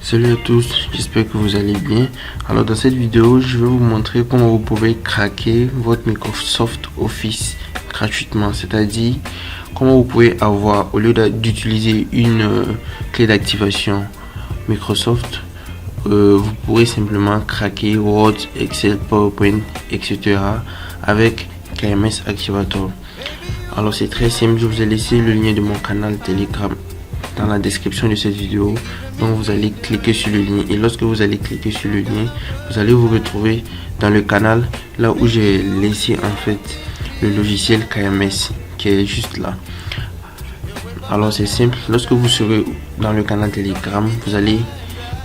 Salut à tous, j'espère que vous allez bien. Alors dans cette vidéo, je vais vous montrer comment vous pouvez craquer votre Microsoft Office gratuitement. C'est-à-dire comment vous pouvez avoir, au lieu d'utiliser une clé d'activation Microsoft, vous pourrez simplement craquer Word, Excel, PowerPoint, etc. avec KMS Activator. Alors c'est très simple, je vous ai laissé le lien de mon canal Telegram dans la description de cette vidéo. Donc vous allez cliquer sur le lien, et lorsque vous allez cliquer sur le lien, vous allez vous retrouver dans le canal là où j'ai laissé en fait le logiciel KMS qui est juste là. Alors c'est simple, lorsque vous serez dans le canal Telegram, vous allez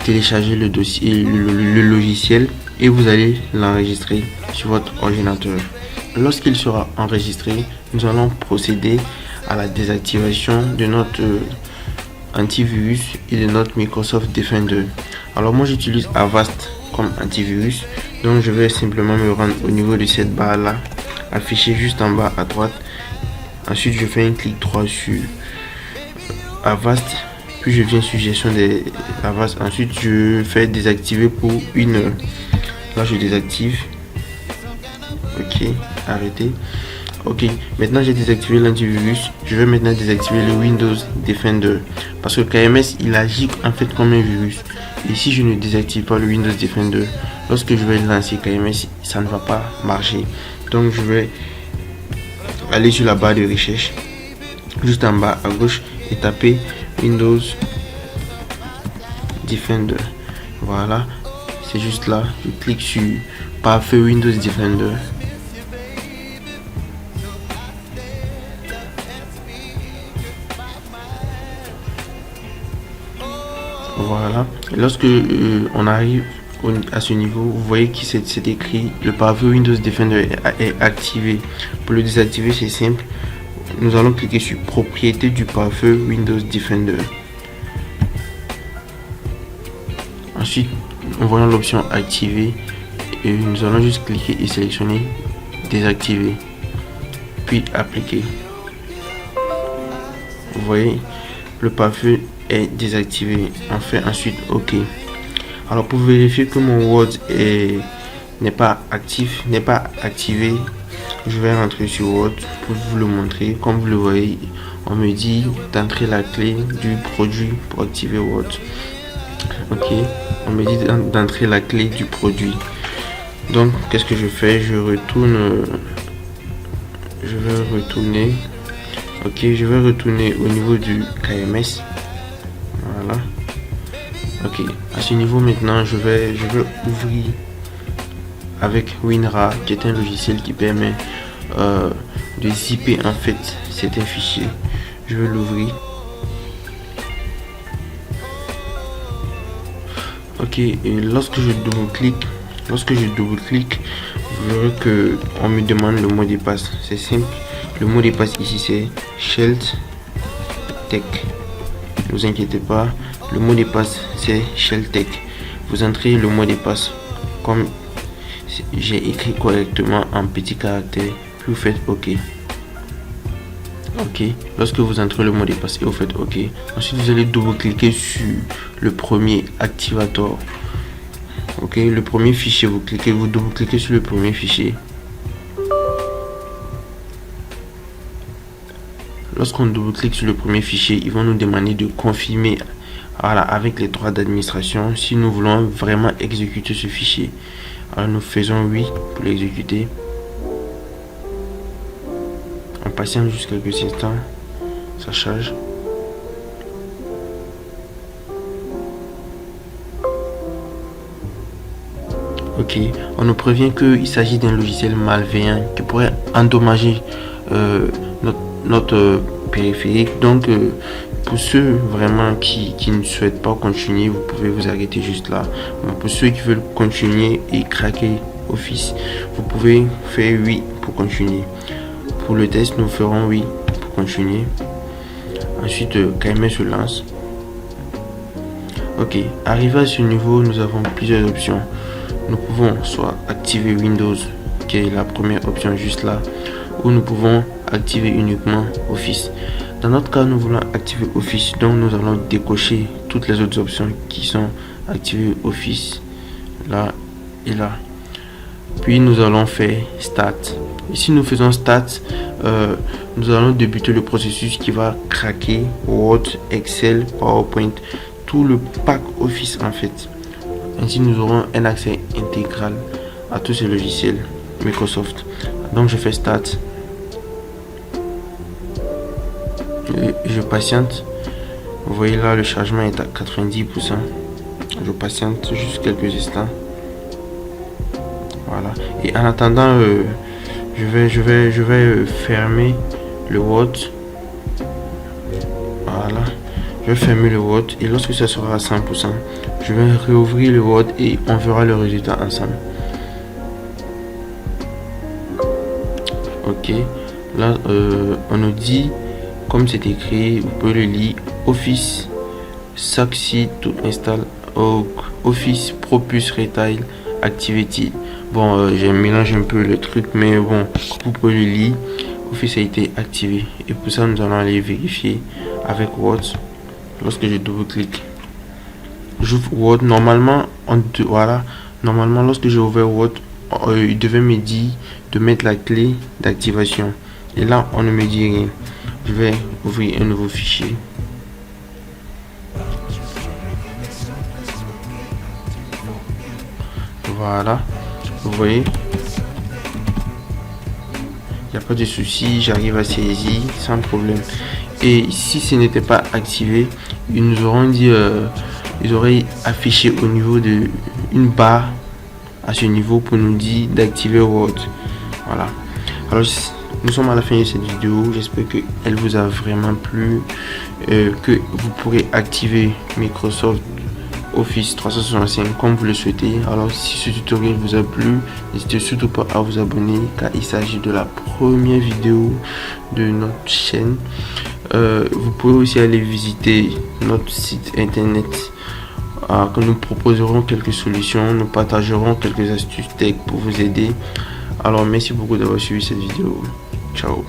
télécharger le dossier, le logiciel, et vous allez l'enregistrer sur votre ordinateur. Lorsqu'il sera enregistré, nous allons procéder à la désactivation de notre antivirus et de notre Microsoft Defender. Alors moi j'utilise Avast comme antivirus, donc je vais simplement me rendre au niveau de cette barre là affichée juste en bas à droite. Ensuite je fais un clic droit sur Avast, puis je viens sur gestion des Avast. Ensuite je fais désactiver pour une heure. Là je désactive. Ok, arrêtez. Ok, maintenant j'ai désactivé l'antivirus. Je vais maintenant désactiver le Windows Defender, parce que KMS il agit en fait comme un virus. Et si je ne désactive pas le Windows Defender, lorsque je vais lancer KMS, ça ne va pas marcher. Donc je vais aller sur la barre de recherche juste en bas à gauche et taper Windows Defender. Voilà, c'est juste là. Je clique sur Parfait Windows Defender. Voilà, et lorsque on arrive à ce niveau, vous voyez que c'est écrit le pare-feu Windows Defender est activé. Pour le désactiver, c'est simple, nous allons cliquer sur propriété du pare-feu Windows Defender. Ensuite, nous voyons l'option activer, et nous allons juste cliquer et sélectionner désactiver, puis appliquer. Vous voyez, le pare-feu est désactivé. On fait ensuite OK. Alors pour vérifier que mon Word n'est pas activé, je vais rentrer sur Word pour vous le montrer. Comme vous le voyez, on me dit d'entrer la clé du produit pour activer Word. Ok, on me dit d'entrer la clé du produit. Donc qu'est-ce que je fais? Je vais retourner. Ok, je vais retourner au niveau du KMS. Voilà. Ok, à ce niveau maintenant, je vais ouvrir avec WinRAR, qui est un logiciel qui permet de zipper en fait certains fichiers. Je vais l'ouvrir. Ok, et lorsque je double-clique, vous verrez que on me demande le mot de passe. C'est simple. Le mot de passe ici c'est Sheltech. Ne vous inquiétez pas, le mot de passe c'est Sheltech. Vous entrez le mot de passe comme j'ai écrit correctement en petits caractères, puis vous faites OK. Ok, lorsque vous entrez le mot de passe et vous faites OK, ensuite vous allez double-cliquer sur le premier activator. Ok, le premier fichier, vous double-cliquez sur le premier fichier. Lorsqu'on double-clique sur le premier fichier, ils vont nous demander de confirmer, voilà, avec les droits d'administration si nous voulons vraiment exécuter ce fichier. Alors nous faisons oui pour l'exécuter. On patiente juste quelques instants, ça charge. Ok, on nous prévient qu'il s'agit d'un logiciel malveillant qui pourrait endommager notre périphérique. Donc pour ceux vraiment qui ne souhaitent pas continuer, vous pouvez vous arrêter juste là. Bon, pour ceux qui veulent continuer et craquer Office, vous pouvez faire oui pour continuer. Pour le test, nous ferons oui pour continuer. Ensuite KMS se lance. Ok, arrivé à ce niveau, nous avons plusieurs options. Nous pouvons soit activer Windows, qui est la première option juste là, ou nous pouvons activer uniquement Office. Dans notre cas, nous voulons activer Office, donc nous allons décocher toutes les autres options qui sont activer Office là et là. Puis nous allons faire Start. Ici nous faisons Start, nous allons débuter le processus qui va craquer Word, Excel, PowerPoint, tout le pack Office en fait. Ainsi nous aurons un accès intégral à tous ces logiciels Microsoft. Donc je fais Start. Et je patiente. Vous voyez là, le chargement est à 90%. Je patiente juste quelques instants. Voilà. Et en attendant, je vais fermer le Word. Voilà. Je vais fermer le Word et lorsque ça sera à 100%, je vais réouvrir le Word et on verra le résultat ensemble. Ok. Là, on nous dit, comme c'est écrit, vous pouvez le lire, Office Succeed to install Office Propus Retail Activity. Bon, j'ai mélangé un peu le truc, mais bon, vous pouvez le lire. Office a été activé et pour ça nous allons aller vérifier avec Word. Lorsque je double-clique, j'ouvre Word. Normalement, normalement lorsque j'ai ouvert Word, il devait me dire de mettre la clé d'activation. Et là, on ne me dit rien. Je vais ouvrir un nouveau fichier. Voilà, vous voyez, il n'y a pas de souci, j'arrive à saisir sans problème. Et si ce n'était pas activé, ils nous auront dit, ils auraient affiché au niveau de une barre à ce niveau pour nous dire d'activer Word. Voilà. Alors nous sommes à la fin de cette vidéo. J'espère qu'elle vous a vraiment plu, que vous pourrez activer Microsoft Office 365 comme vous le souhaitez. Alors si ce tutoriel vous a plu, n'hésitez surtout pas à vous abonner car il s'agit de la première vidéo de notre chaîne. Vous pouvez aussi aller visiter notre site internet, que nous proposerons quelques solutions, nous partagerons quelques astuces tech pour vous aider. Alors merci beaucoup d'avoir suivi cette vidéo. Ciao.